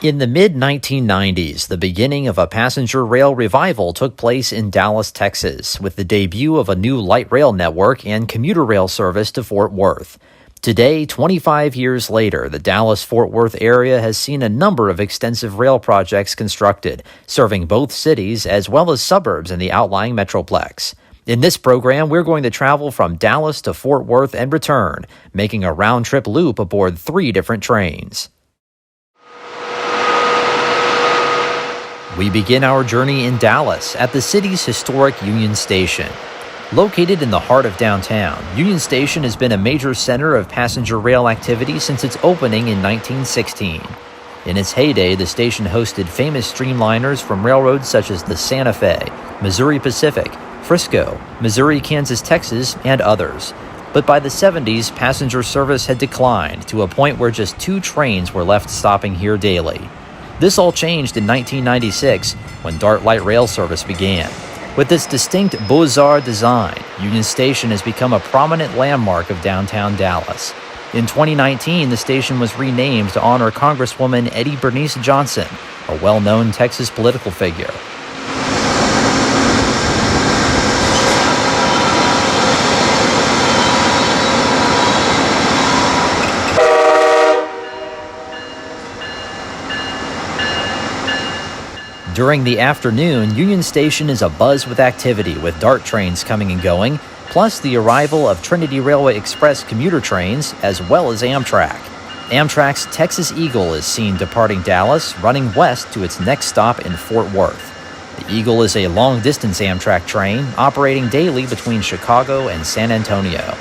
In the mid-1990s, the beginning of a passenger rail revival took place in Dallas, Texas, with the debut of a new light rail network and commuter rail service to Fort Worth. Today, 25 years later, the Dallas-Fort Worth area has seen a number of extensive rail projects constructed, serving both cities as well as suburbs in the outlying Metroplex. In this program, we're going to travel from Dallas to Fort Worth and return, making a round-trip loop aboard 3 different trains. We begin our journey in Dallas at the city's historic Union Station. Located in the heart of downtown, Union Station has been a major center of passenger rail activity since its opening in 1916. In its heyday, the station hosted famous streamliners from railroads such as the Santa Fe, Missouri Pacific, Frisco, Missouri, Kansas, Texas, and others. But by the 70s, passenger service had declined to a point where just 2 trains were left stopping here daily. This all changed in 1996 when DART light rail service began. With its distinct Beaux-Arts design, Union Station has become a prominent landmark of downtown Dallas. In 2019, the station was renamed to honor Congresswoman Eddie Bernice Johnson, a well-known Texas political figure. During the afternoon, Union Station is abuzz with activity, with DART trains coming and going, plus the arrival of Trinity Railway Express commuter trains, as well as Amtrak. Amtrak's Texas Eagle is seen departing Dallas, running west to its next stop in Fort Worth. The Eagle is a long-distance Amtrak train, operating daily between Chicago and San Antonio.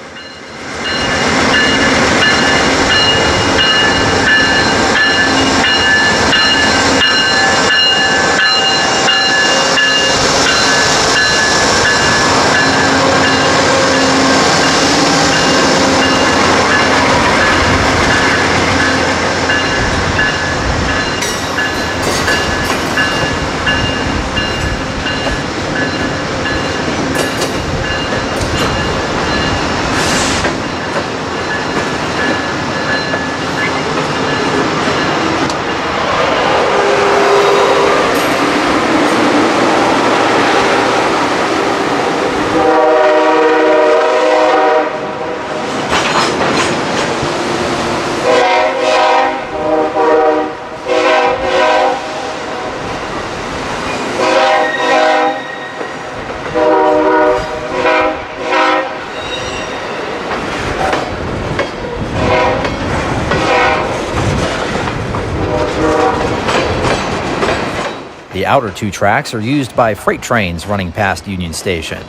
The outer 2 tracks are used by freight trains running past Union Station.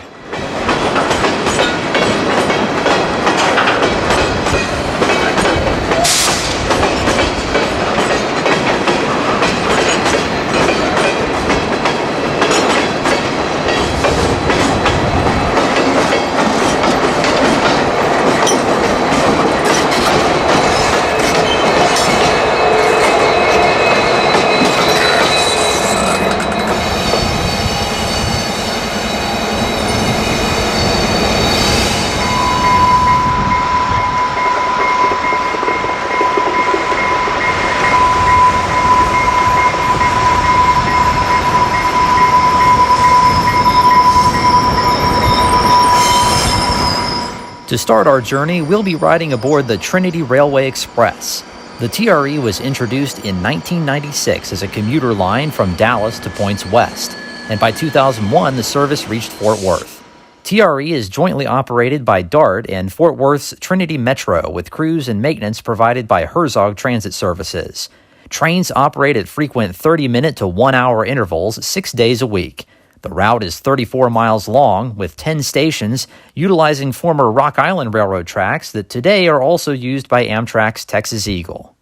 To start our journey, we'll be riding aboard the Trinity Railway Express. The TRE was introduced in 1996 as a commuter line from Dallas to points west, and by 2001 the service reached Fort Worth. TRE is jointly operated by DART and Fort Worth's Trinity Metro, with crews and maintenance provided by Herzog Transit Services. Trains operate at frequent 30-minute to 1-hour intervals 6 days a week. The route is 34 miles long, with 10 stations, utilizing former Rock Island Railroad tracks that today are also used by Amtrak's Texas Eagle.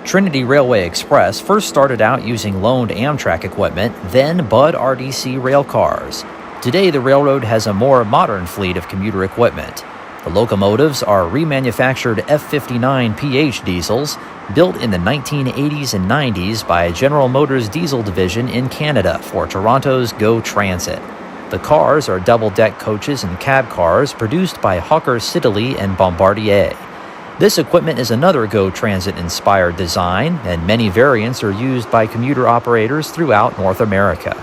Trinity Railway Express first started out using loaned Amtrak equipment, then Budd RDC rail cars. Today, the railroad has a more modern fleet of commuter equipment. The locomotives are remanufactured F59 PH diesels built in the 1980s and 90s by General Motors Diesel Division in Canada for Toronto's GO Transit. The cars are double-deck coaches and cab cars produced by Hawker Siddeley and Bombardier. This equipment is another GO Transit-inspired design, and many variants are used by commuter operators throughout North America.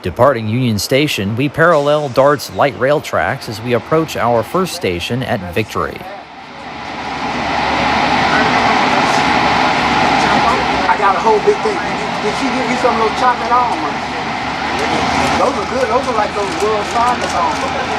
Departing Union Station, we parallel DART's light rail tracks as we approach our first station at Victory. I got a whole big thing. Did she give you some of those chocolate almonds? Those are good. Those are like those world finest almonds.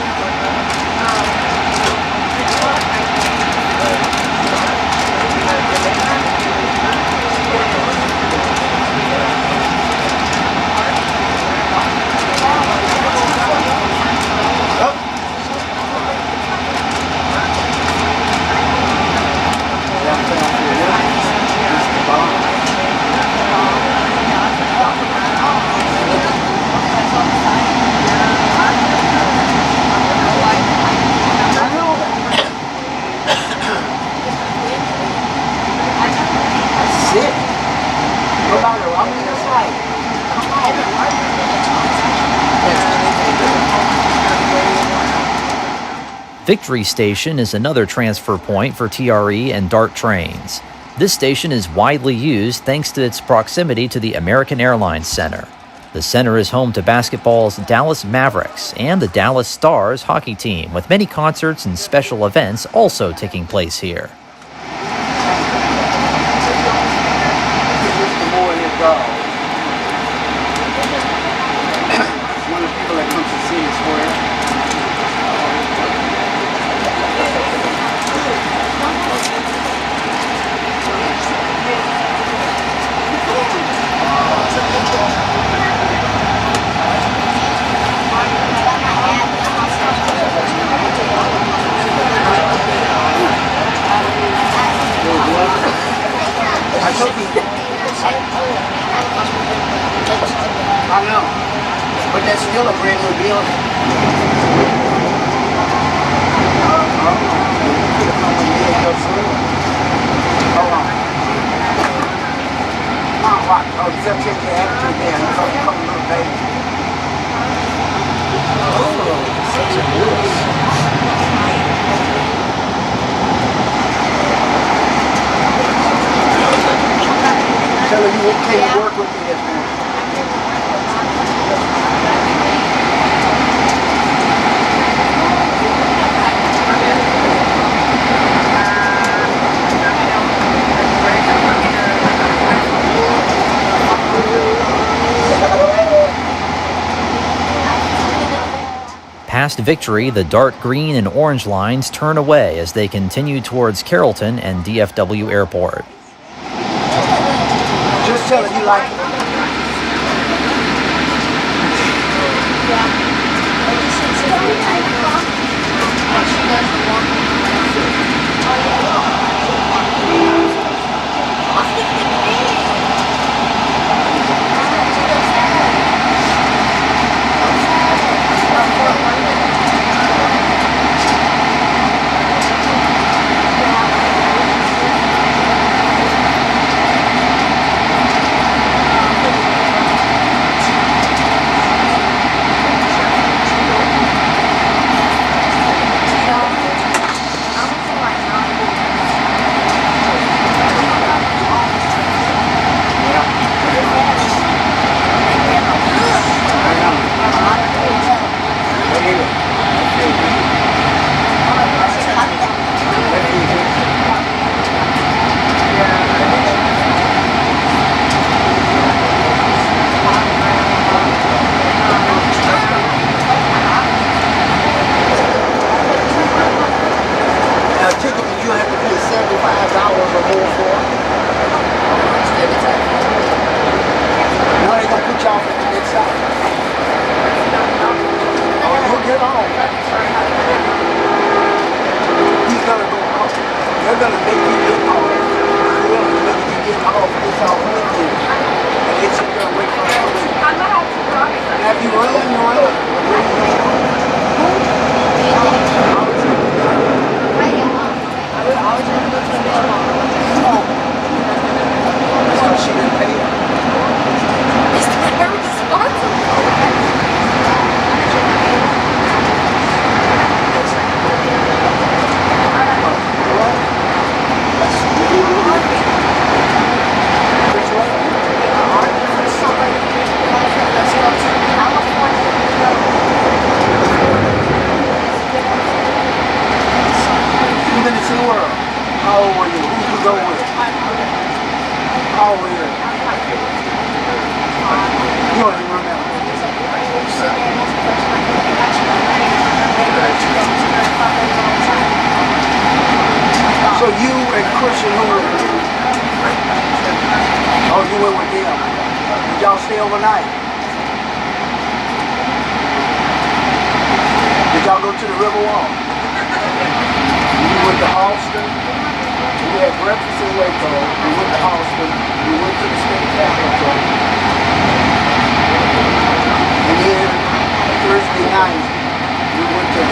Victory Station is another transfer point for TRE and DART trains. This station is widely used thanks to its proximity to the American Airlines Center. The center is home to basketball's Dallas Mavericks and the Dallas Stars hockey team, with many concerts and special events also taking place here. I know, but that's still a brand new building. Hold on. Come on, watch. Oh, you gotta check your attitude there. You're a couple little baby. Oh, such a tell her you okay to work with me this morning. Past Victory, the DART green and orange lines turn away as they continue towards Carrollton and DFW Airport. Just tell her you like it. $75 or more for. Oh, he'll get off. He's gonna go off. They're gonna make you get off. They're gonna make you get off. It's all with you. And they sit there and wait for you. Now if you run, you run. So she didn't pay it. Is that her responsible? You've been to SeaWorld. How old were you? Who did you go with? How old were you? You don't even remember. So you and Christian who were with you? Oh, you went with them. Did y'all stay overnight? Did y'all go to the Riverwalk? You went to Halston. We had breakfast in Waco. We went to Halston. We went to the state capitol. And then Thursday night, we went to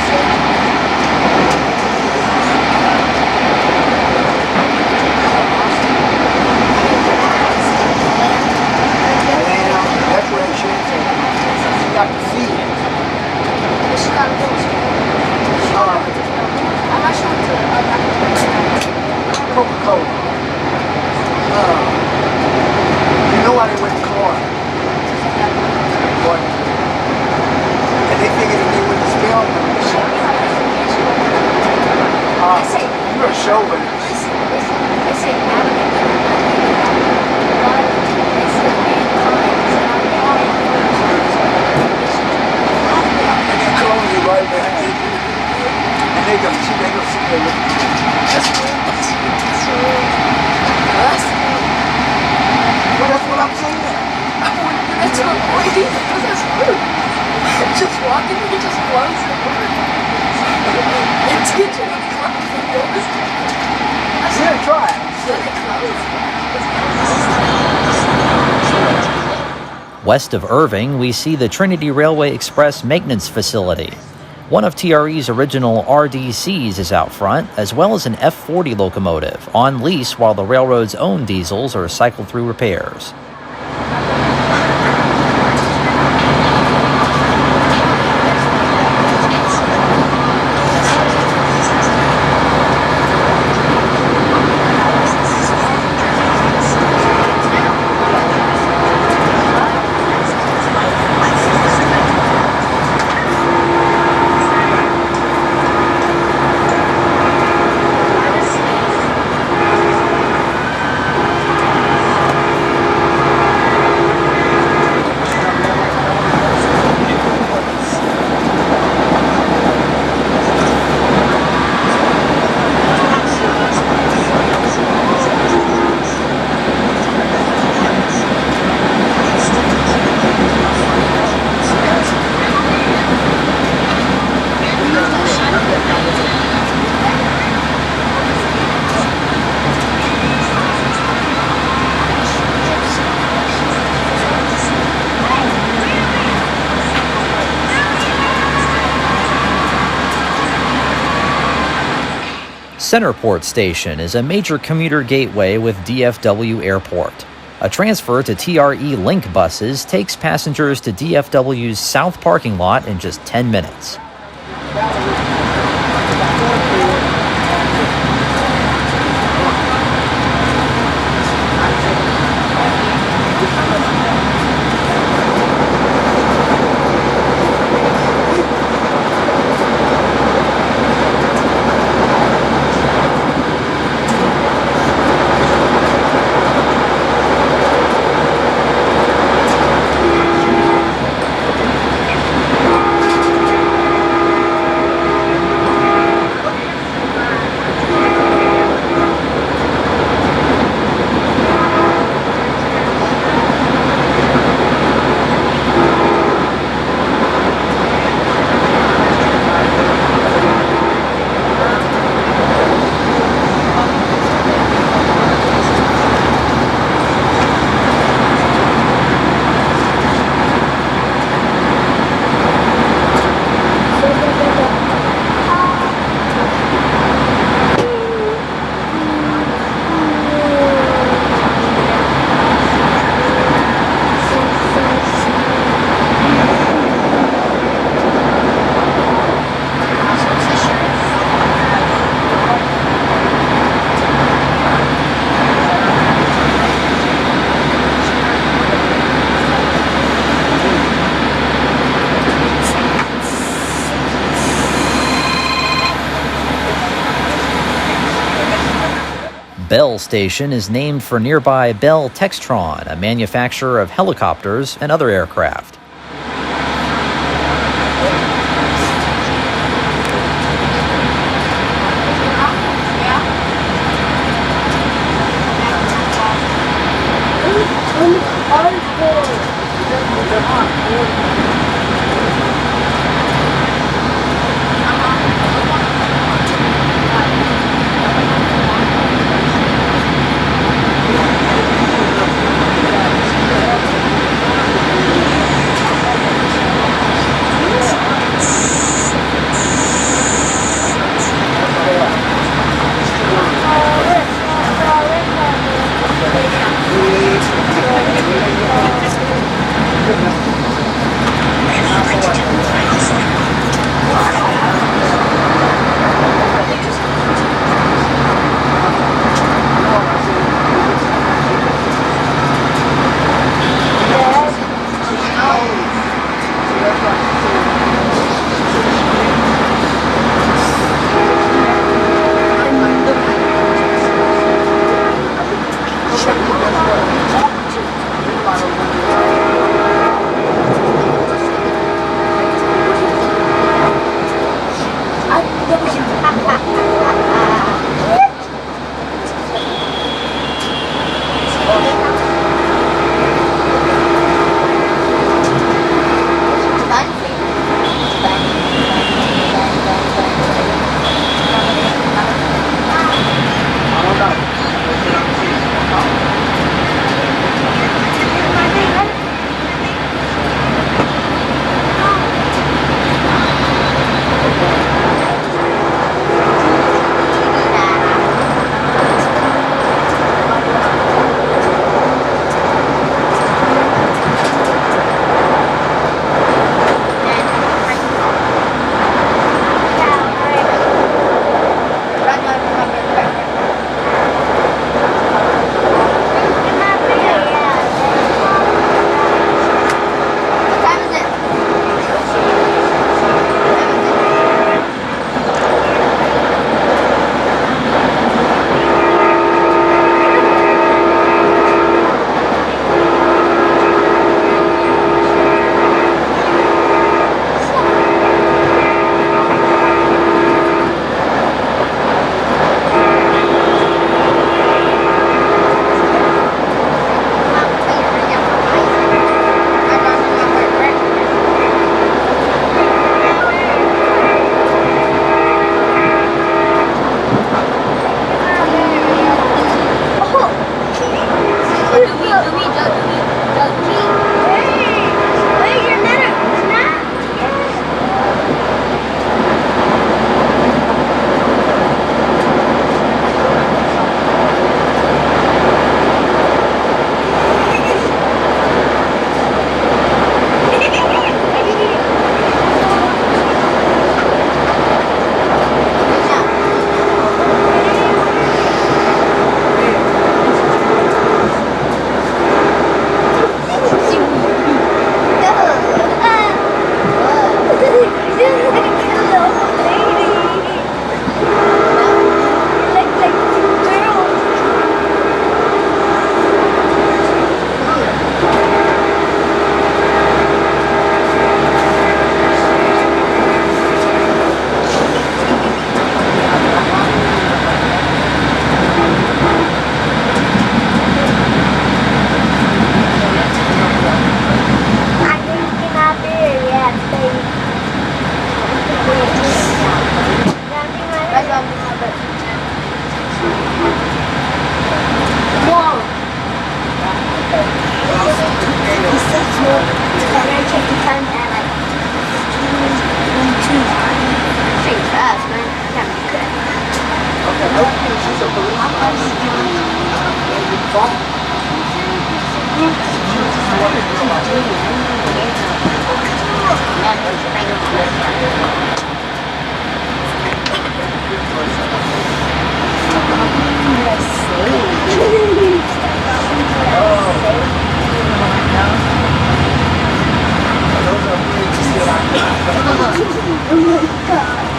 that's where she is. She got to see it. Coca-Cola. You know why they went to Colinas? What? And they figured if they went to spell them, you're a chauvinist. And they close you right behind you. And they go sit there looking. That's well, that's what I'm saying. That's what I'm saying. That's rude. Just walking, you just close the door. Intentionally close the doors. Yeah, try it. West of Irving, we see the Trinity Railway Express maintenance facility. One of TRE's original RDCs is out front, as well as an F40 locomotive, on lease while the railroad's own diesels are cycled through repairs. CentrePort Station is a major commuter gateway with DFW Airport. A transfer to TRE Link buses takes passengers to DFW's south parking lot in just 10 minutes. Bell Station is named for nearby Bell Textron, a manufacturer of helicopters and other aircraft.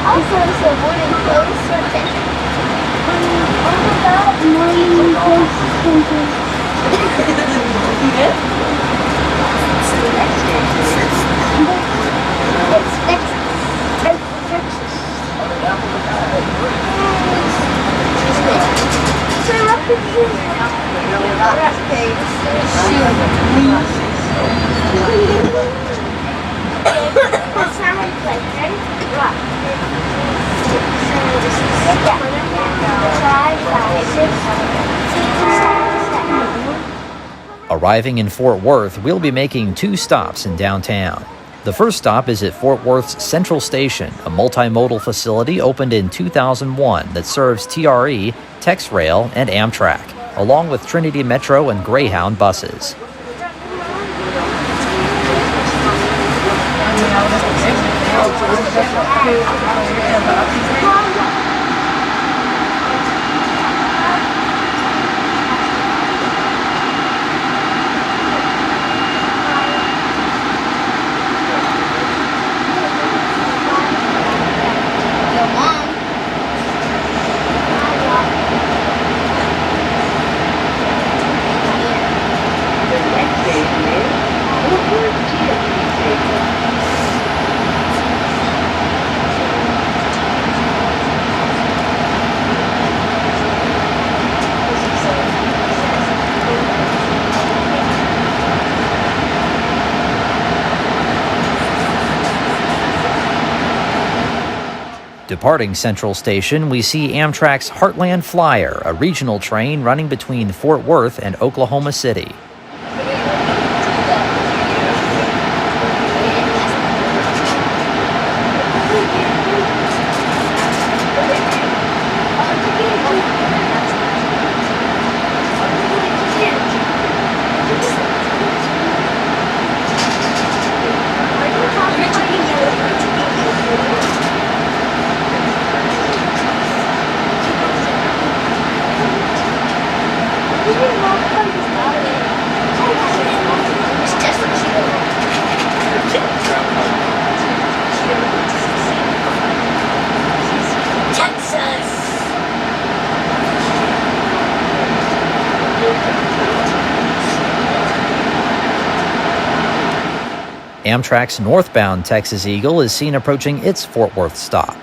Also, Arriving in Fort Worth, we'll be making 2 stops in downtown. The first stop is at Fort Worth's Central Station, a multimodal facility opened in 2001 that serves TRE, TEXRail, and Amtrak, along with Trinity Metro and Greyhound buses. Departing Central Station, we see Amtrak's Heartland Flyer, a regional train running between Fort Worth and Oklahoma City. Amtrak's northbound Texas Eagle is seen approaching its Fort Worth stop.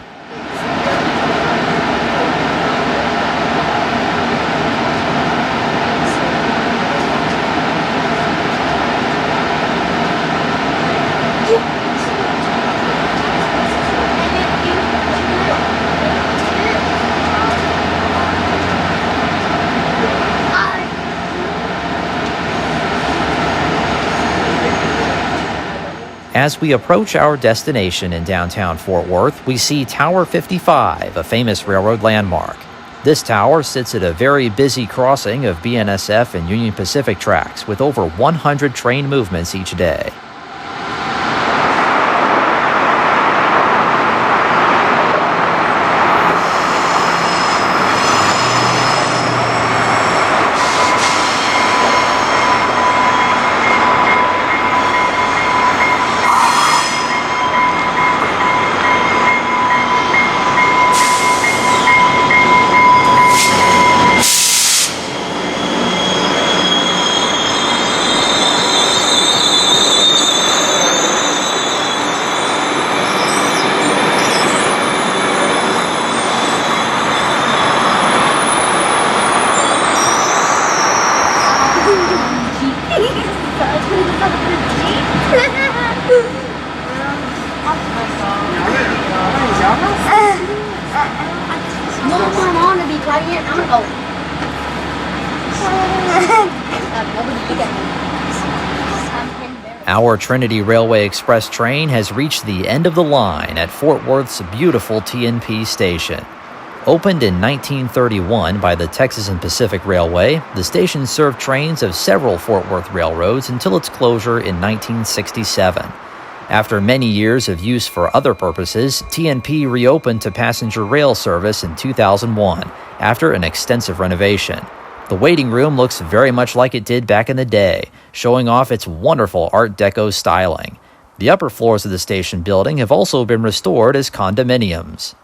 As we approach our destination in downtown Fort Worth, we see Tower 55, a famous railroad landmark. This tower sits at a very busy crossing of BNSF and Union Pacific tracks with over 100 train movements each day. Our Trinity Railway Express train has reached the end of the line at Fort Worth's beautiful T&P station. Opened in 1931 by the Texas and Pacific Railway, the station served trains of several Fort Worth railroads until its closure in 1967. After many years of use for other purposes, T&P reopened to passenger rail service in 2001 after an extensive renovation. The waiting room looks very much like it did back in the day, showing off its wonderful Art Deco styling. The upper floors of the station building have also been restored as condominiums.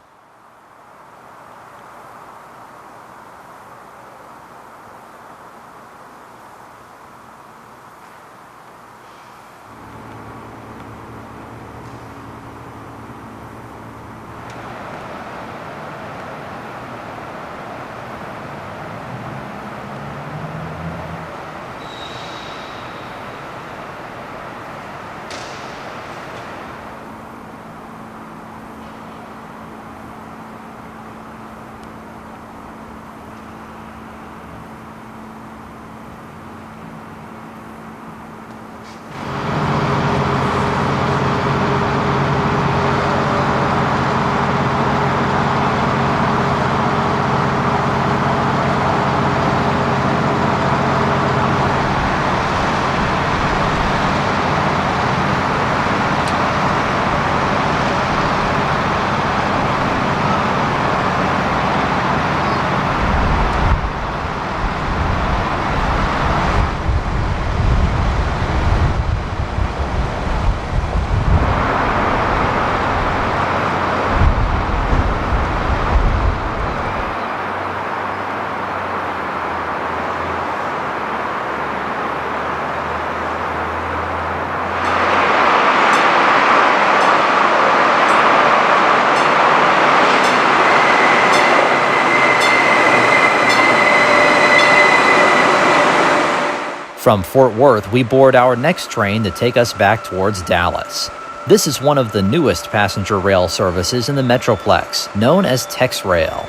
From Fort Worth, we board our next train to take us back towards Dallas. This is one of the newest passenger rail services in the Metroplex, known as TEXRail.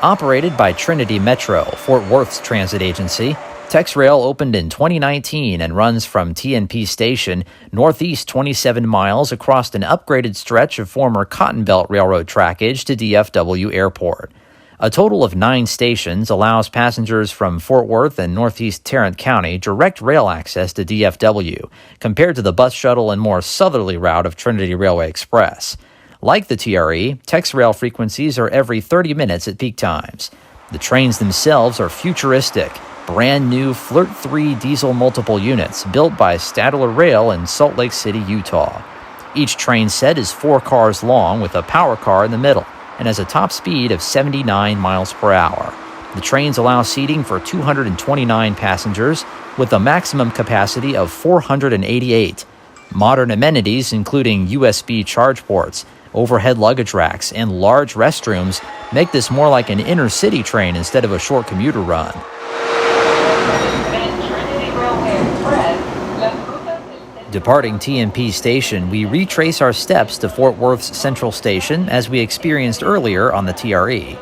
Operated by Trinity Metro, Fort Worth's transit agency, TEXRail opened in 2019 and runs from T&P Station northeast 27 miles across an upgraded stretch of former Cotton Belt Railroad trackage to DFW Airport. A total of 9 stations allows passengers from Fort Worth and northeast Tarrant County direct rail access to DFW, compared to the bus shuttle and more southerly route of Trinity Railway Express. Like the TRE, TEXRail frequencies are every 30 minutes at peak times. The trains themselves are futuristic, brand new Flirt 3 diesel multiple units built by Stadler Rail in Salt Lake City, Utah. Each train set is 4 cars long with a power car in the middle and has a top speed of 79 miles per hour. The trains allow seating for 229 passengers with a maximum capacity of 488. Modern amenities including USB charge ports, overhead luggage racks, and large restrooms make this more like an inner-city train instead of a short commuter run. Departing T&P Station, we retrace our steps to Fort Worth's Central Station as we experienced earlier on the TRE.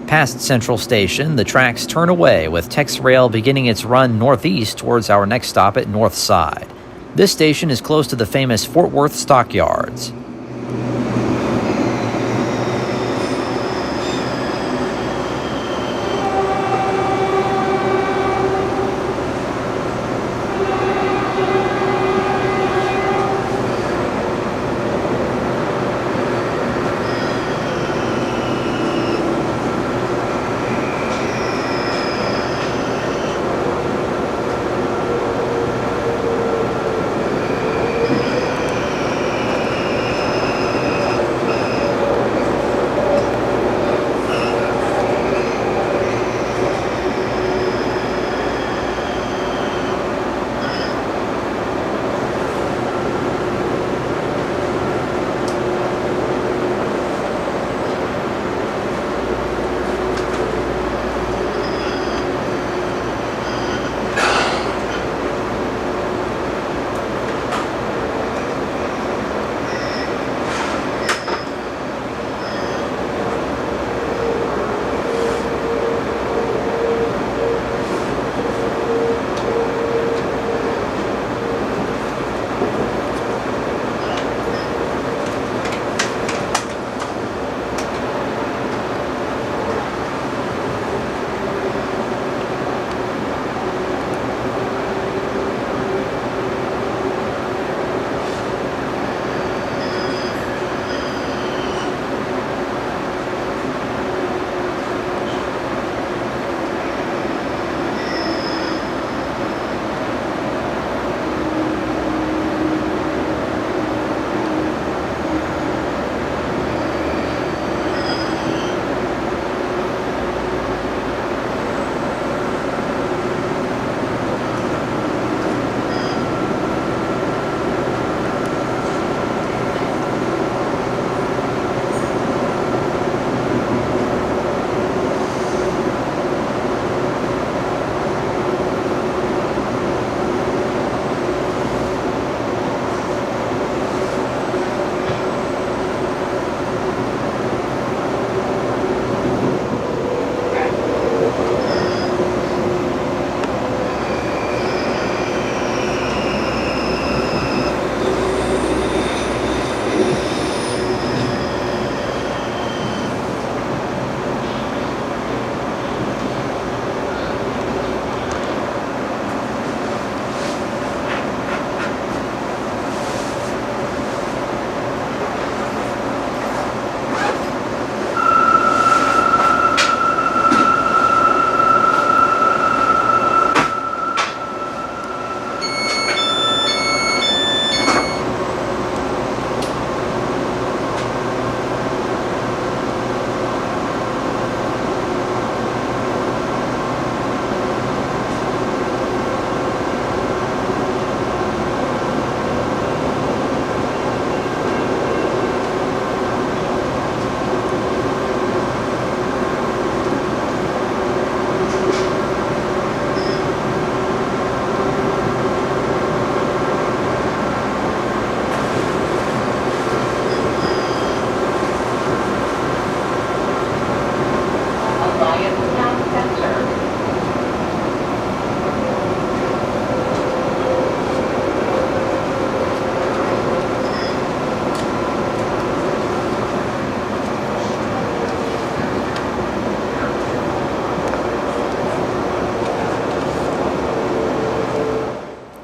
Past Central Station, the tracks turn away with TEXRail beginning its run northeast towards our next stop at North Side. This station is close to the famous Fort Worth Stockyards.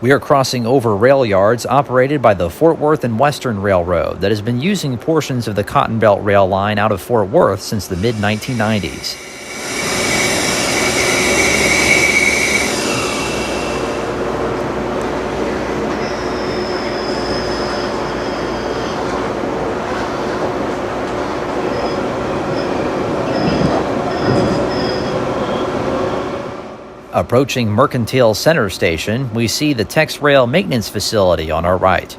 We are crossing over rail yards operated by the Fort Worth and Western Railroad that has been using portions of the Cotton Belt Rail line out of Fort Worth since the mid-1990s. Approaching Mercantile Center Station, we see the TEXRail maintenance facility on our right.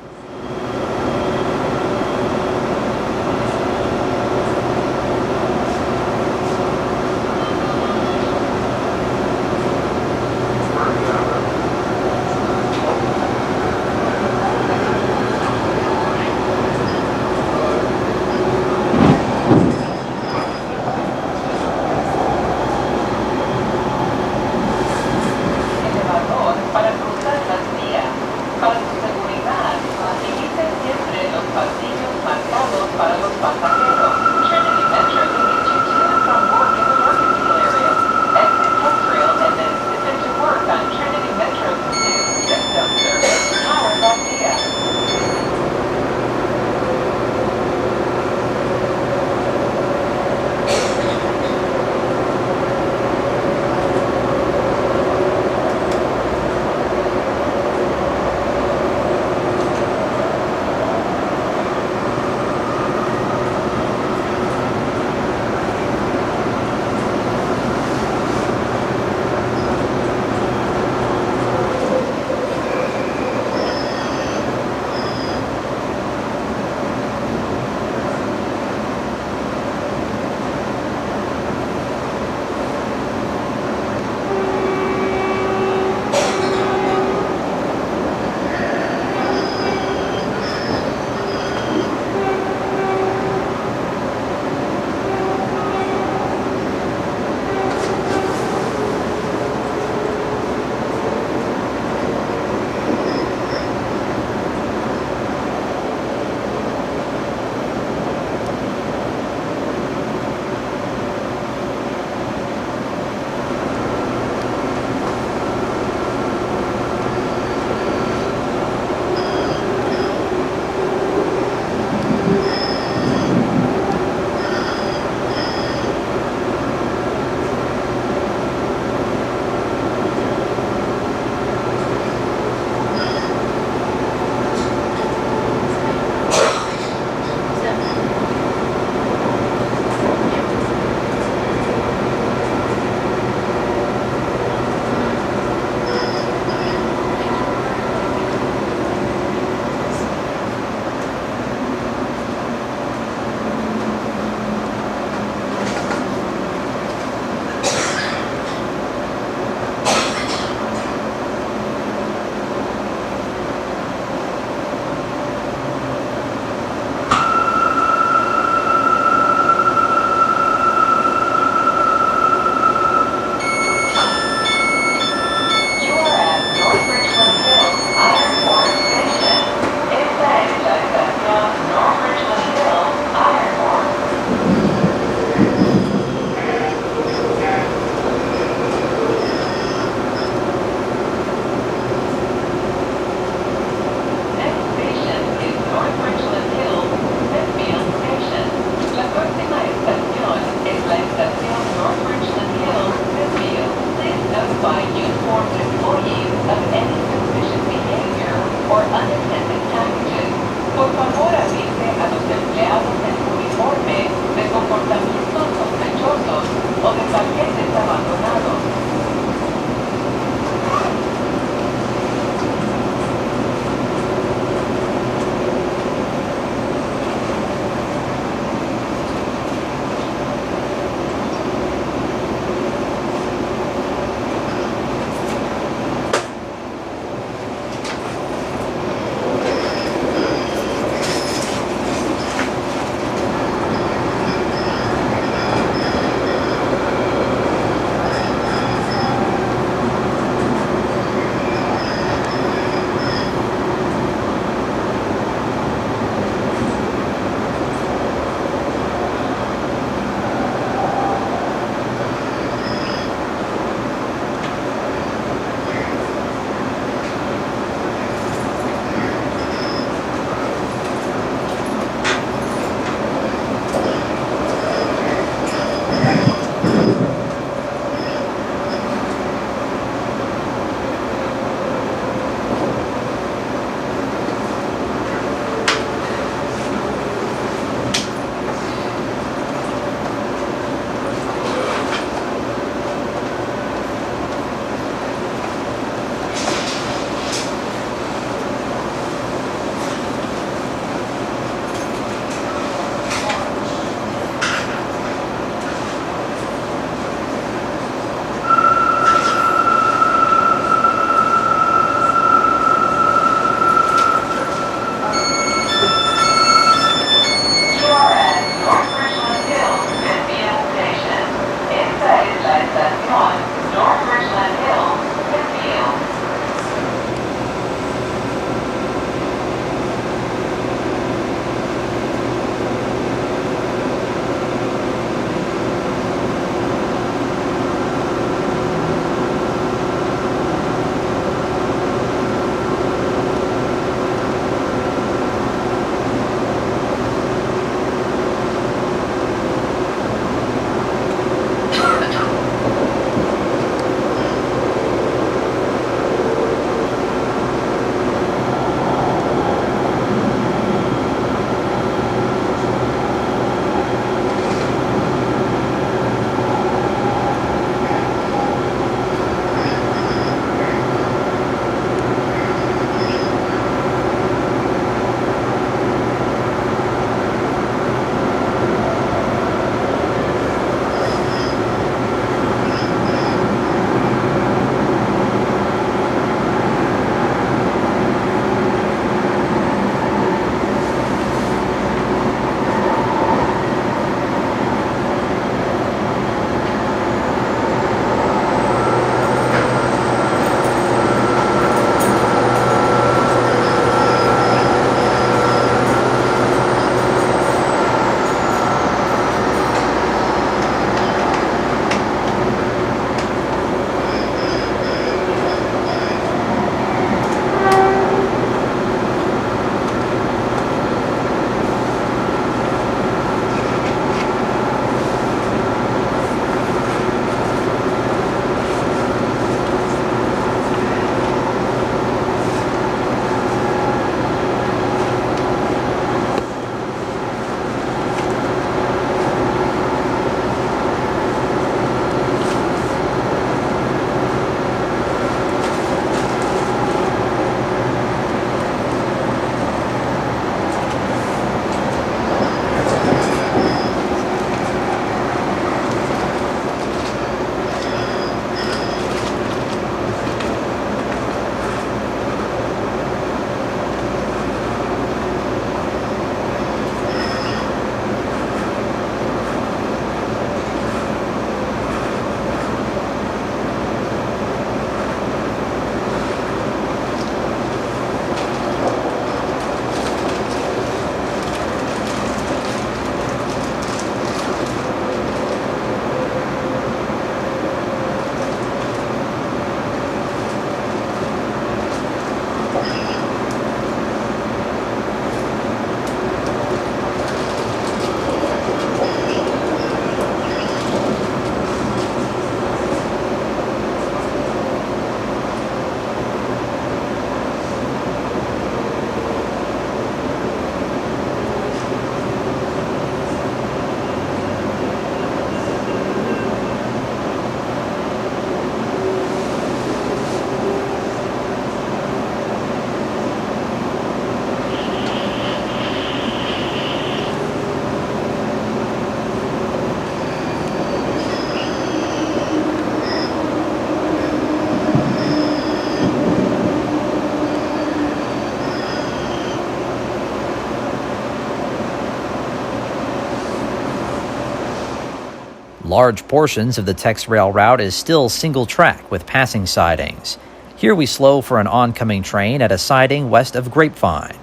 Large portions of the TEXRail route is still single track with passing sidings. Here we slow for an oncoming train at a siding west of Grapevine.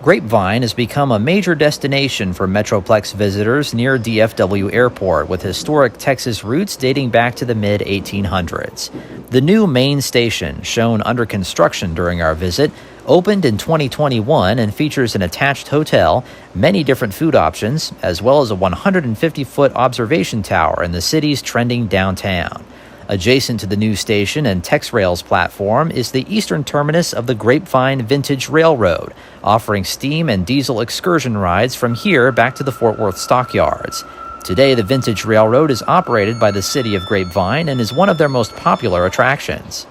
Grapevine has become a major destination for Metroplex visitors near DFW Airport, with historic Texas roots dating back to the mid-1800s. The new main station, shown under construction during our visit, opened in 2021 and features an attached hotel, many different food options, as well as a 150-foot observation tower in the city's trending downtown. Adjacent to the new station and TEXRail's platform is the eastern terminus of the Grapevine Vintage Railroad, offering steam and diesel excursion rides from here back to the Fort Worth stockyards. Today, the Vintage Railroad is operated by the city of Grapevine and is one of their most popular attractions.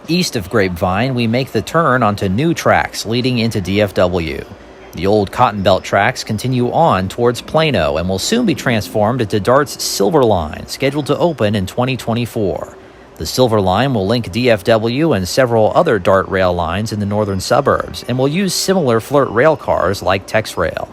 East of Grapevine, we make the turn onto new tracks leading into DFW. The old Cotton Belt tracks continue on towards Plano and will soon be transformed into DART's Silver Line, scheduled to open in 2024. The Silver Line will link DFW and several other DART rail lines in the northern suburbs and will use similar flirt rail cars like TEXRail.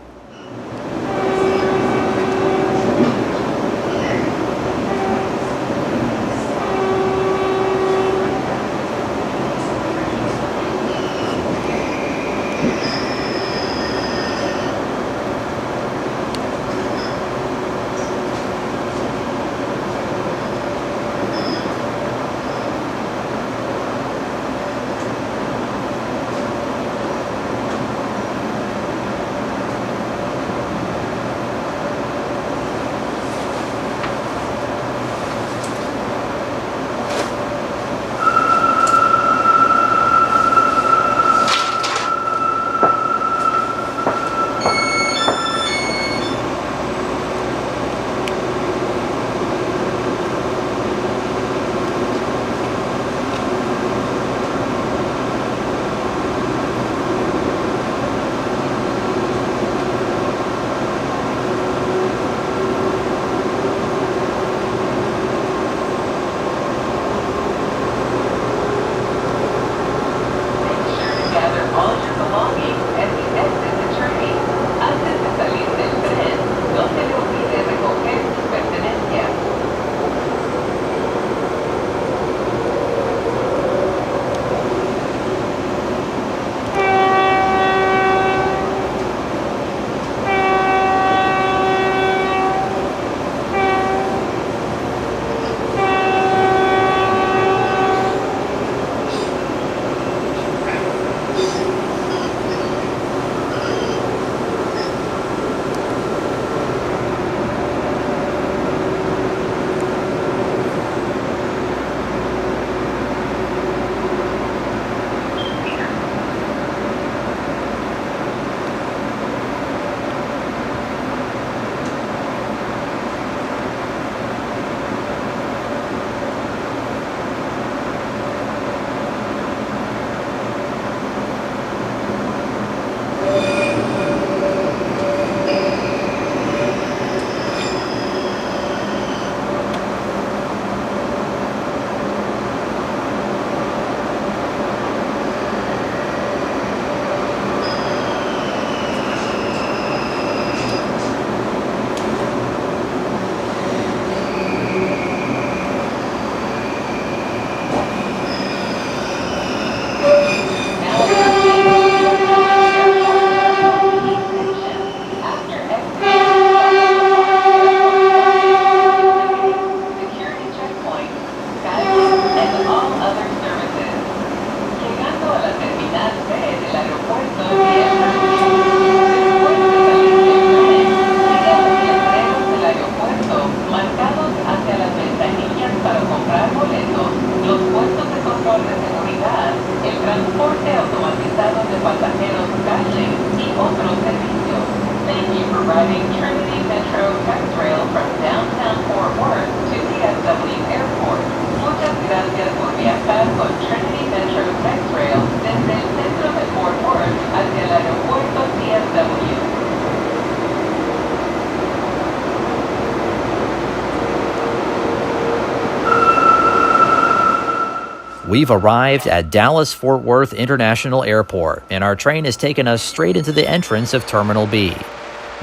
We've arrived at Dallas-Fort Worth International Airport, and our train has taken us straight into the entrance of Terminal B.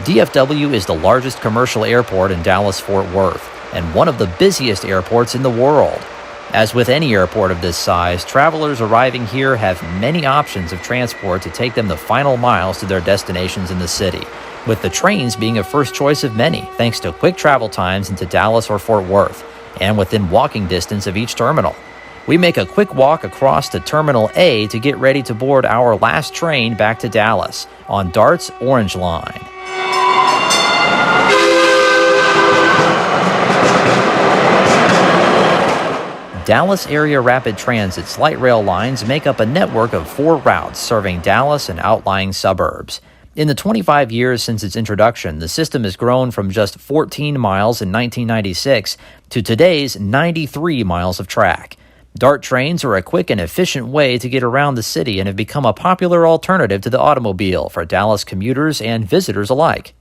DFW is the largest commercial airport in Dallas-Fort Worth, and one of the busiest airports in the world. As with any airport of this size, travelers arriving here have many options of transport to take them the final miles to their destinations in the city, with the trains being a first choice of many thanks to quick travel times into Dallas or Fort Worth, and within walking distance of each terminal. We make a quick walk across to Terminal A to get ready to board our last train back to Dallas on DART's Orange Line. Dallas Area Rapid Transit's light rail lines make up a network of 4 routes serving Dallas and outlying suburbs. In the 25 years since its introduction, the system has grown from just 14 miles in 1996 to today's 93 miles of track. DART trains are a quick and efficient way to get around the city and have become a popular alternative to the automobile for Dallas commuters and visitors alike.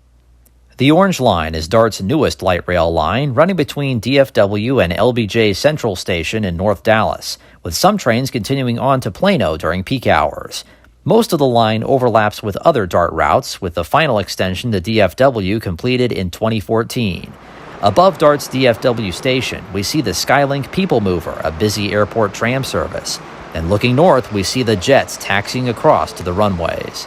The Orange Line is DART's newest light rail line, running between DFW and LBJ Central Station in North Dallas, with some trains continuing on to Plano during peak hours. Most of the line overlaps with other DART routes, with the final extension to DFW completed in 2014. Above DART's DFW station, we see the Skylink People Mover, a busy airport tram service. And looking north, we see the jets taxiing across to the runways.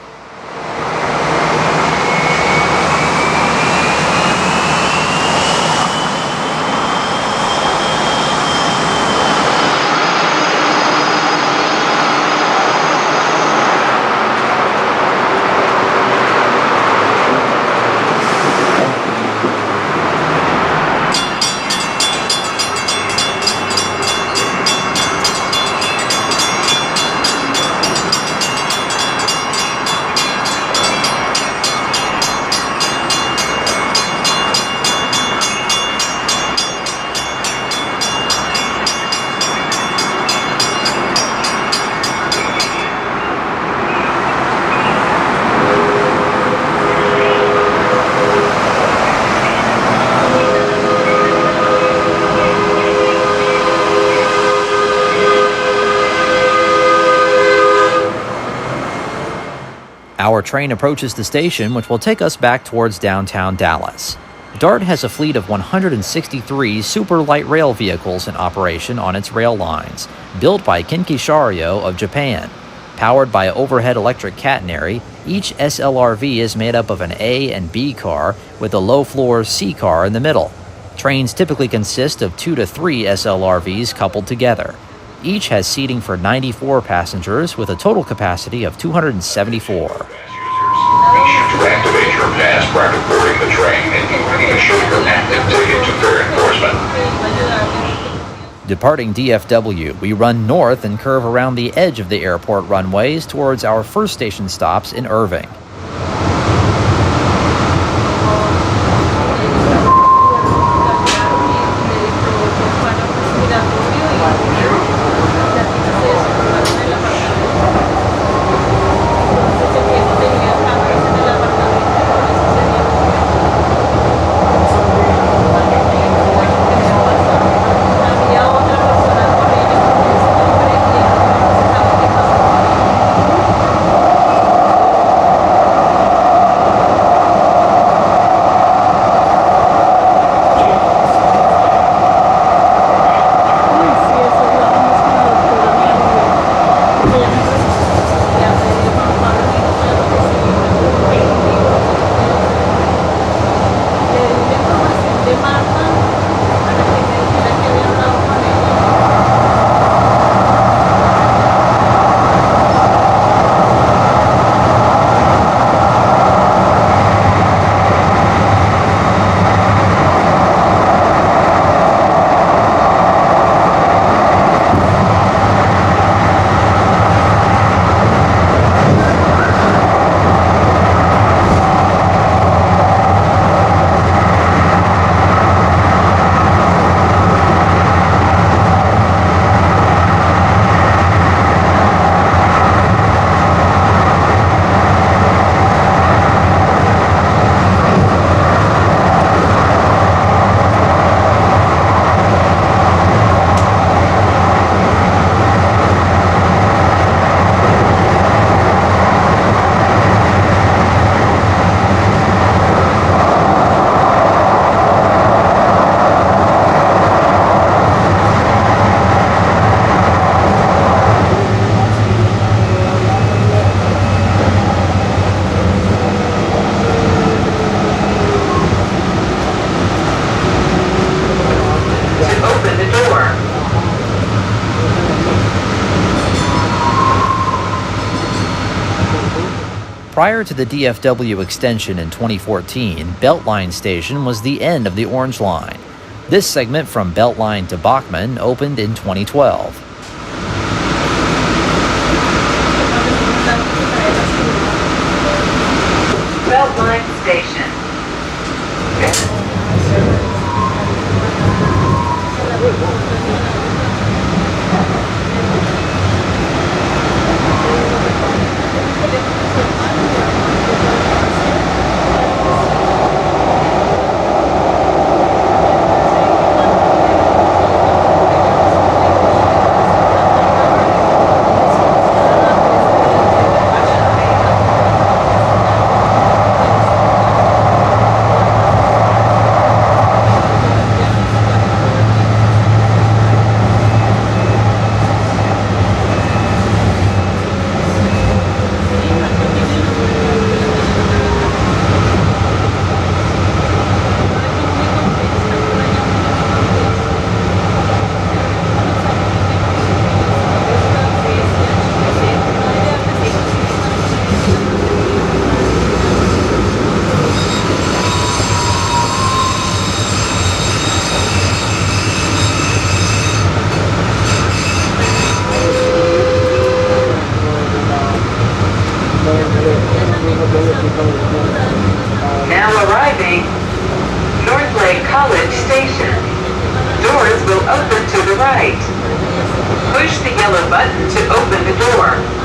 Our train approaches the station, which will take us back towards downtown Dallas. DART has a fleet of 163 super light rail vehicles in operation on its rail lines, built by Kinki Sharyo of Japan. Powered by overhead electric catenary, each SLRV is made up of an A and B car with a low-floor C car in the middle. Trains typically consist of 2 to 3 SLRVs coupled together. Each has seating for 94 passengers with a total capacity of 274. To activate your pass prior to boarding the train, and you need to show your active ticket to fair enforcement. Departing DFW, we run north and curve around the edge of the airport runways towards our first station stops in Irving. Prior to the DFW extension in 2014, Beltline Station was the end of the Orange Line. This segment from Beltline to Bachman opened in 2012. Beltline Station. Now arriving, North Lake College Station. Doors will open to the right. Push the yellow button to open the door.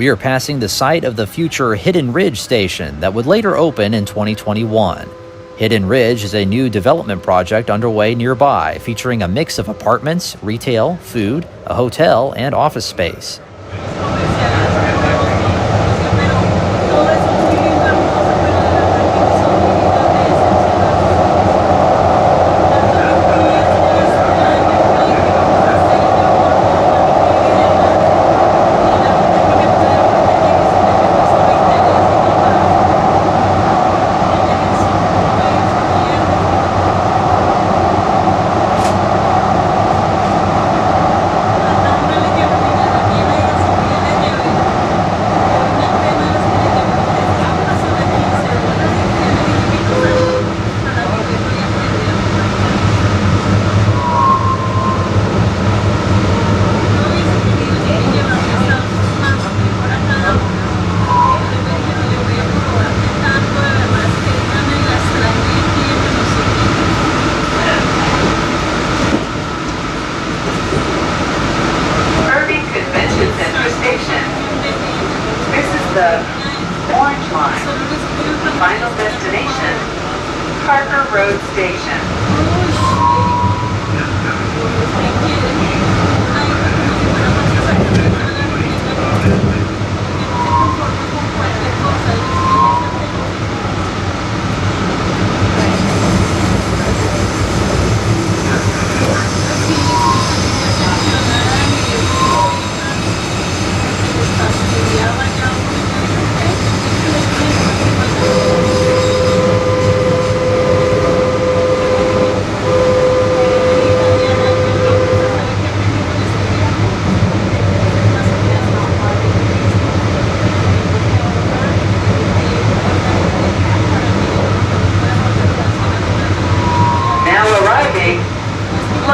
We are passing the site of the future Hidden Ridge station that would later open in 2021. Hidden Ridge is a new development project underway nearby, featuring a mix of apartments, retail, food, a hotel, and office space. the Orange Line. Final destination, Parker Road Station.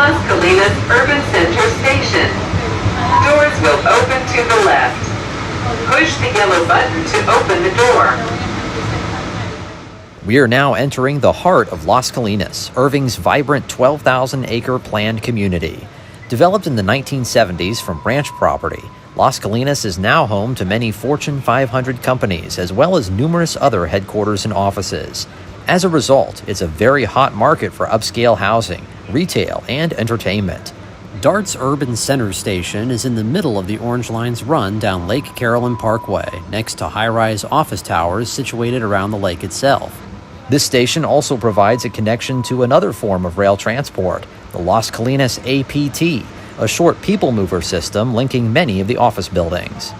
Las Colinas Urban Center Station. Doors will open to the left. Push the yellow button to open the door. We are now entering the heart of Las Colinas, Irving's vibrant 12,000-acre planned community. Developed in the 1970s from ranch property, Las Colinas is now home to many Fortune 500 companies, as well as numerous other headquarters and offices. As a result, it's a very hot market for upscale housing, retail, and entertainment. DART's Urban Center Station is in the middle of the Orange Line's run down Lake Carolyn Parkway, next to high-rise office towers situated around the lake itself. This station also provides a connection to another form of rail transport, the Las Colinas APT, a short people mover system linking many of the office buildings.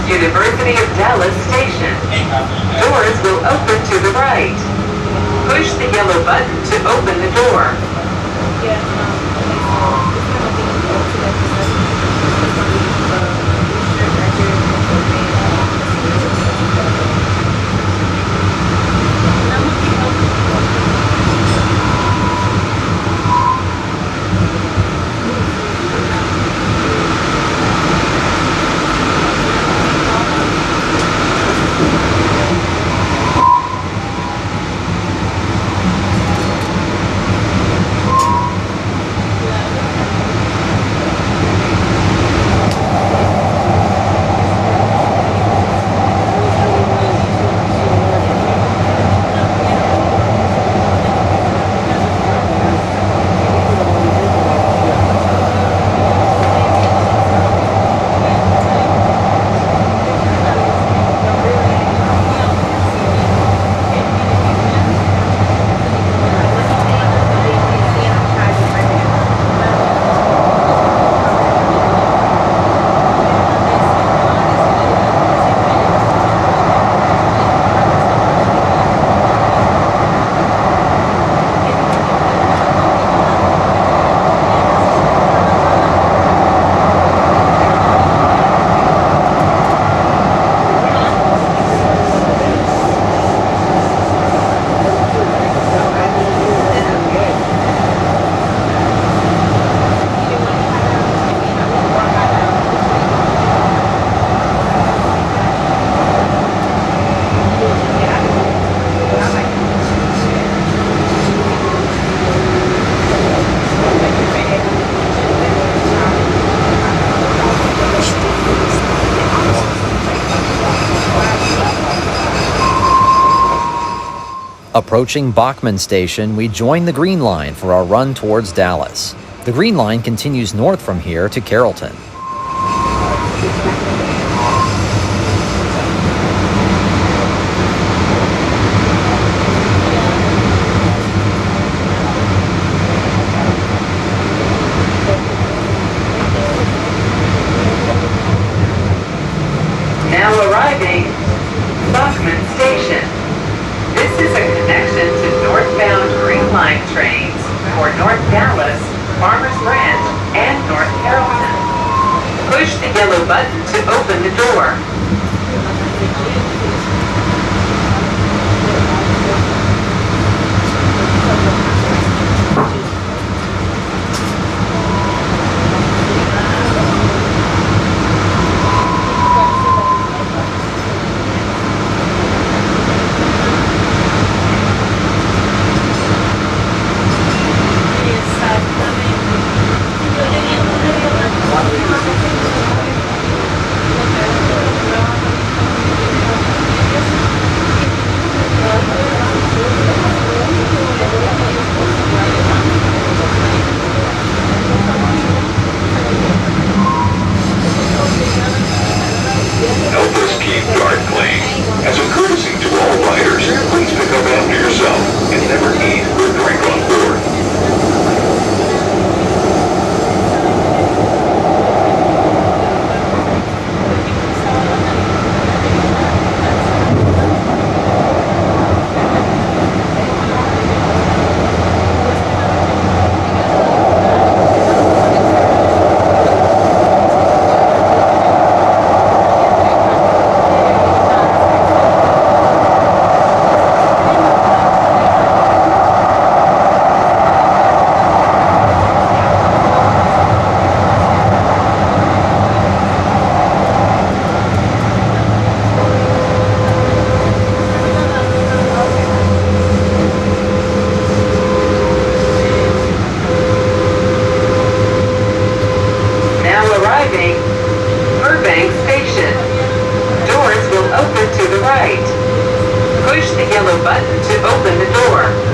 University of Dallas Station. Doors will open to the right. Push the yellow button to open the door. Approaching Bachman Station, we join the Green Line for our run towards Dallas. The Green Line continues north from here to Carrollton. Now arriving, Bachman Station. This is a connection to northbound Green Line trains for North Dallas, Farmers Branch, and North Carrollton. Push the yellow button to open the door. Help us keep guard clean. As a courtesy to all riders, please pick up after yourself and never eat or drink on board. Now arriving, Burbank Station. Doors will open to the right. Push the yellow button to open the door.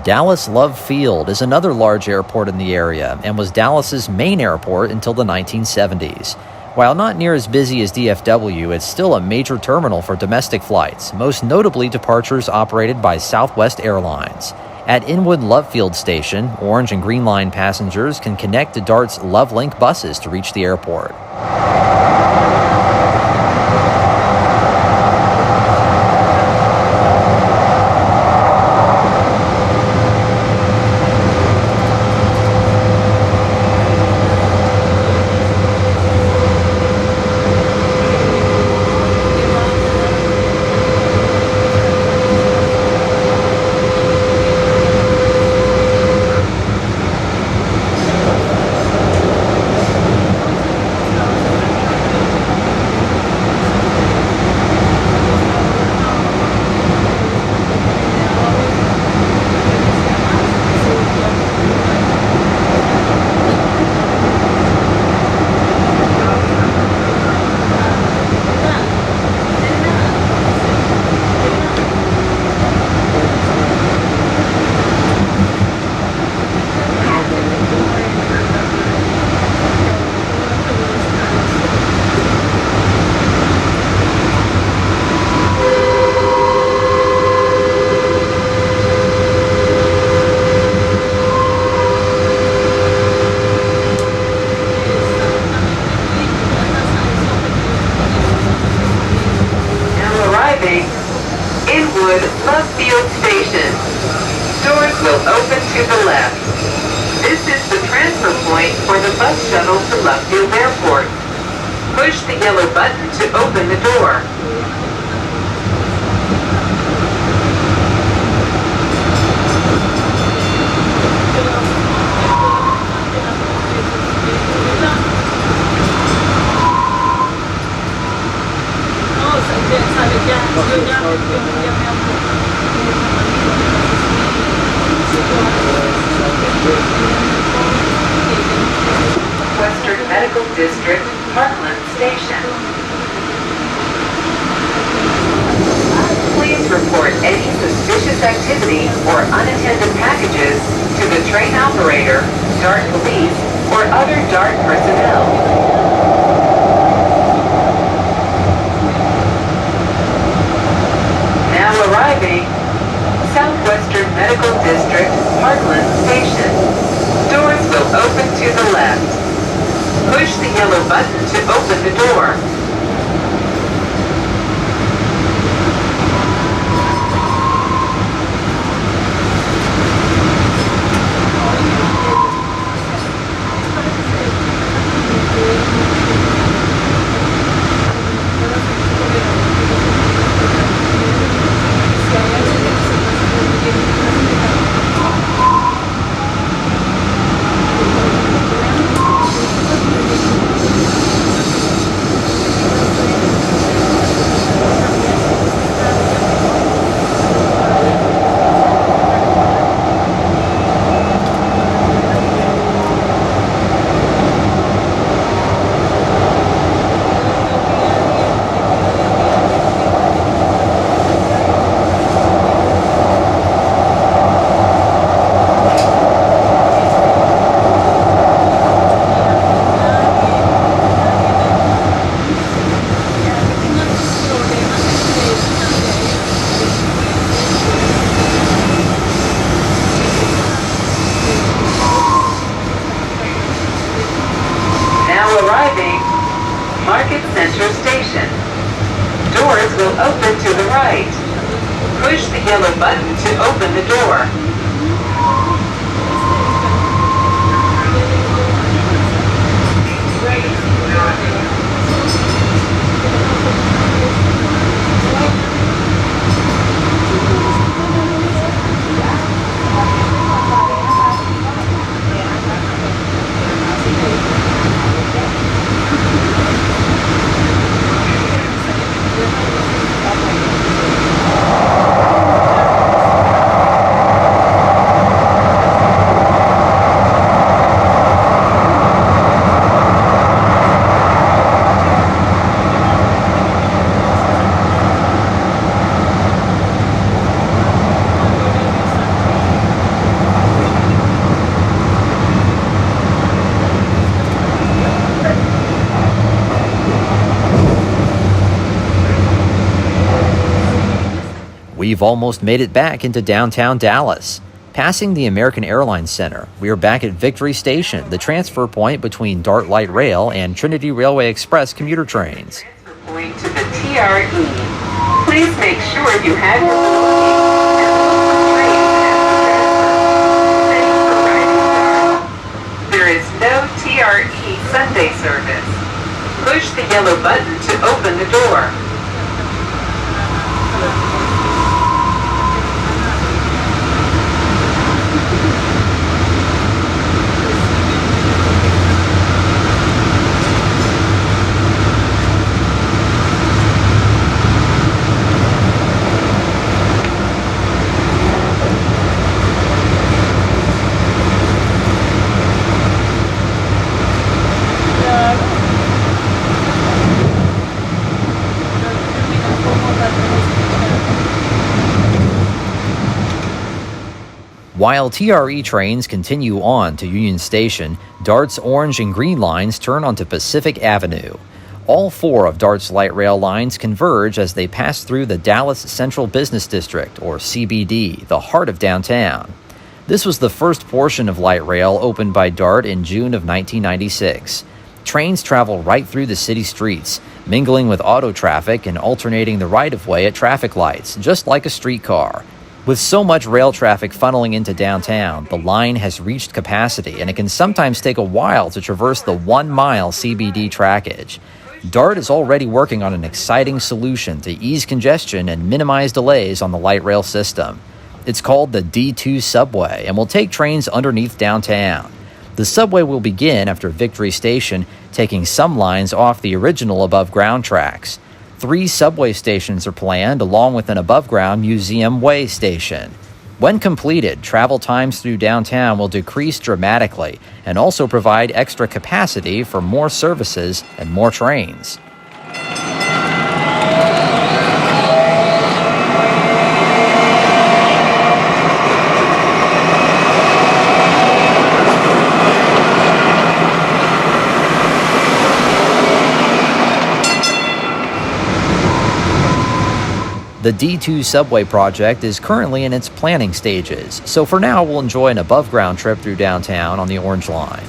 Dallas Love Field is another large airport in the area and was Dallas's main airport until the 1970s. While not near as busy as DFW, it's still a major terminal for domestic flights, most notably departures operated by Southwest Airlines. At Inwood Love Field Station, Orange and Green Line passengers can connect to DART's LoveLink buses to reach the airport. transfer point for the bus shuttle to Smithfield Airport. Push the yellow button to open the door. Western Medical District, Parkland Station. Please report any suspicious activity or unattended packages to the train operator, DART police, or other DART personnel. Now arriving, Southwestern Medical District, Parkland Station. Doors will open to the left. Push the yellow button to open the door. Station. Doors will open to the right. Push the yellow button to open the door. We've almost made it back into downtown Dallas. Passing the American Airlines Center, we are back at Victory Station, the transfer point between DART Light Rail and Trinity Railway Express commuter trains. Point to the TRE. Please make sure you have your belongings and look for trains at the transfer. Thanks for riding DART. There is no TRE Sunday service. Push the yellow button to open the door. While TRE trains continue on to Union Station, DART's orange and green lines turn onto Pacific Avenue. All four of DART's light rail lines converge as they pass through the Dallas Central Business District, or CBD, the heart of downtown. This was the first portion of light rail opened by DART in June of 1996. Trains travel right through the city streets, mingling with auto traffic and alternating the right-of-way at traffic lights, just like a streetcar. With so much rail traffic funneling into downtown, the line has reached capacity, and it can sometimes take a while to traverse the 1-mile CBD trackage. DART is already working on an exciting solution to ease congestion and minimize delays on the light rail system. It's called the D2 subway and will take trains underneath downtown. The subway will begin after Victory Station, taking some lines off the original above-ground tracks. 3 subway stations are planned, along with an above-ground Museum Way station. When completed, travel times through downtown will decrease dramatically and also provide extra capacity for more services and more trains. The D2 subway project is currently in its planning stages, so for now we'll enjoy an above-ground trip through downtown on the Orange Line.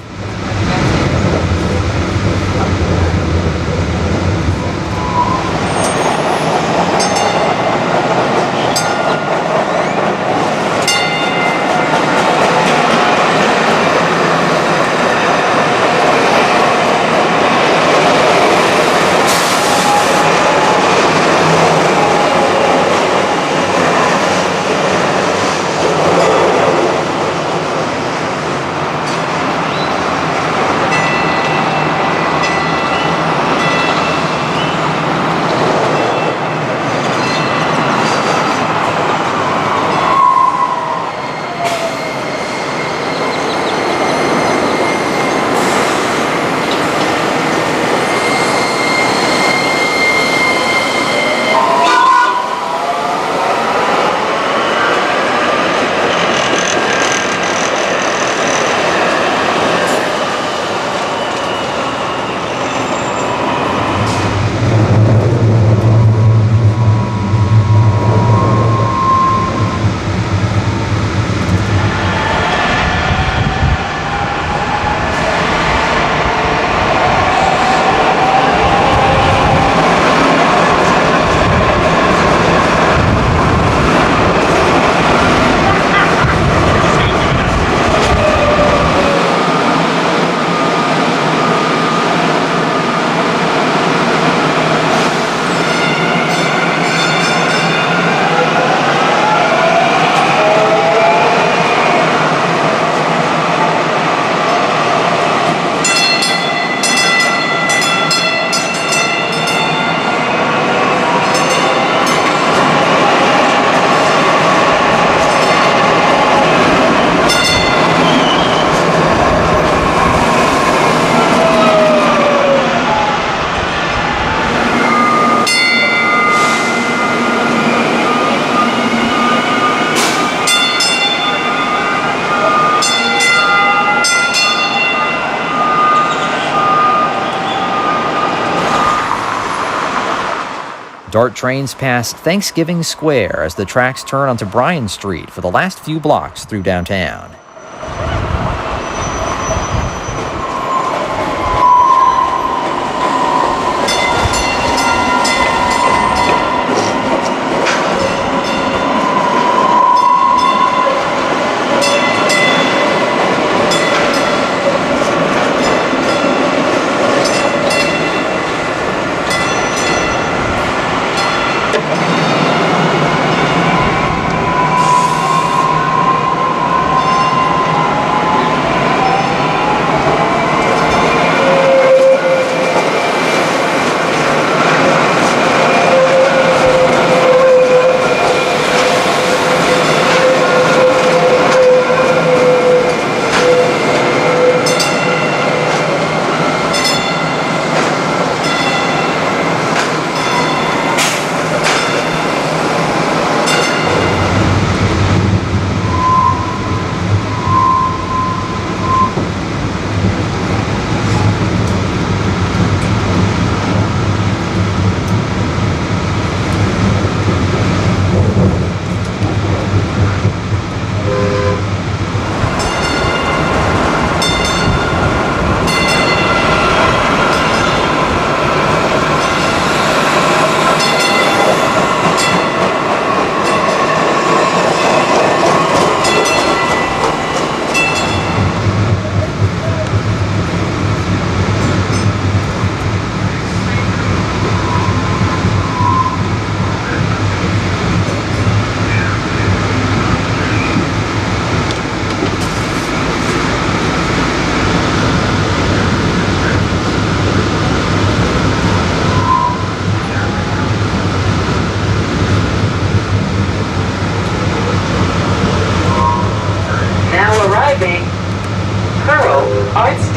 DART trains pass Thanksgiving Square as the tracks turn onto Bryan Street for the last few blocks through downtown.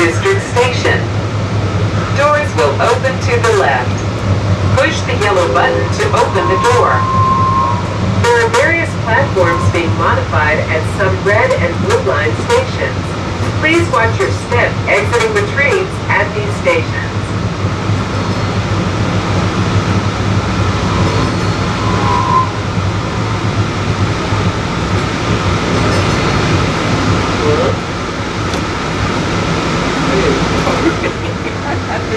District Station. Doors will open to the left. Push the yellow button to open the door. There are various platforms being modified at some red and blue line stations. Please watch your step exiting the trains at these stations.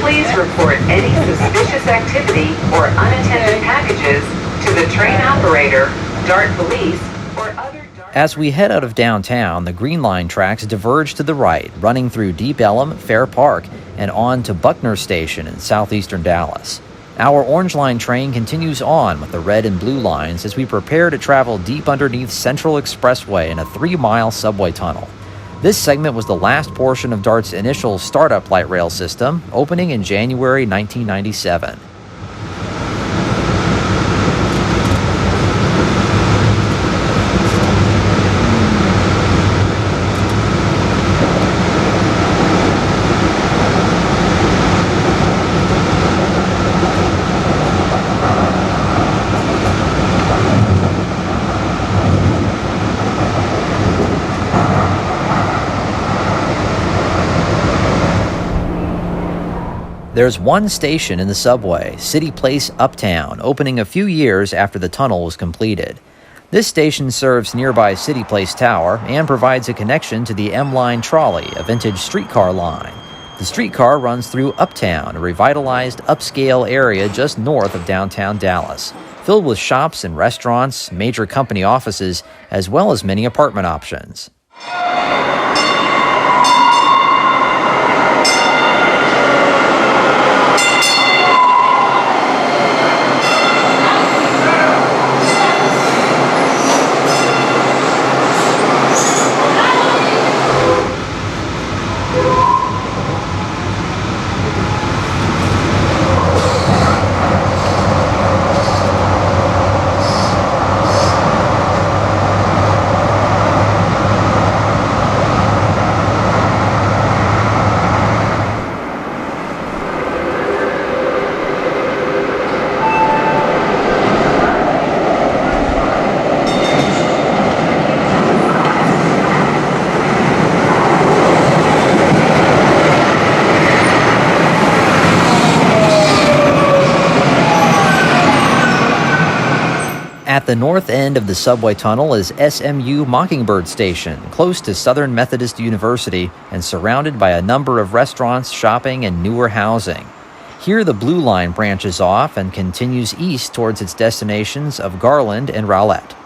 Please report any suspicious activity or unattended packages to the train operator, DART police, or other DART... As we head out of downtown, the Green Line tracks diverge to the right, running through Deep Ellum, Fair Park, and on to Buckner Station in southeastern Dallas. Our Orange Line train continues on with the red and blue lines as we prepare to travel deep underneath Central Expressway in a 3-mile subway tunnel. This segment was the last portion of DART's initial startup light rail system, opening in January 1997. There's one station in the subway, Cityplace Uptown, opening a few years after the tunnel was completed. This station serves nearby Cityplace Tower and provides a connection to the M-Line trolley, a vintage streetcar line. The streetcar runs through Uptown, a revitalized upscale area just north of downtown Dallas, filled with shops and restaurants, major company offices, as well as many apartment options. At the north end of the subway tunnel is SMU Mockingbird Station, close to Southern Methodist University and surrounded by a number of restaurants, shopping, and newer housing. Here the Blue Line branches off and continues east towards its destinations of Garland and Rowlett.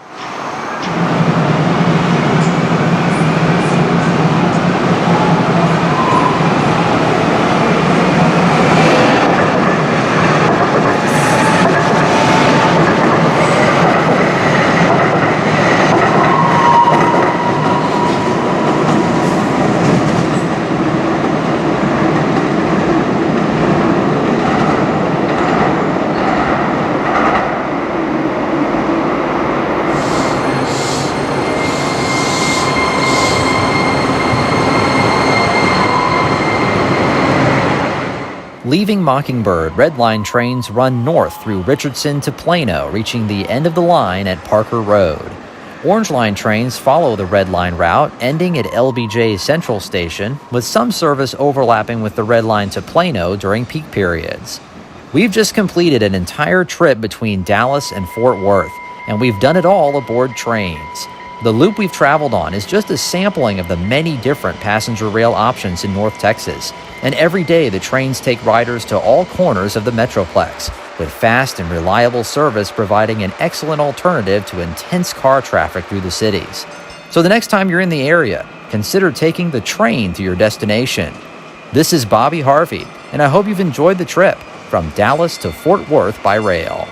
Leaving Mockingbird, Red Line trains run north through Richardson to Plano, reaching the end of the line at Parker Road. Orange Line trains follow the Red Line route, ending at LBJ Central Station, with some service overlapping with the Red Line to Plano during peak periods. We've just completed an entire trip between Dallas and Fort Worth, and we've done it all aboard trains. The loop we've traveled on is just a sampling of the many different passenger rail options in North Texas, and every day the trains take riders to all corners of the Metroplex, with fast and reliable service providing an excellent alternative to intense car traffic through the cities. So the next time you're in the area, consider taking the train to your destination. This is Bobby Harvey, and I hope you've enjoyed the trip from Dallas to Fort Worth by rail.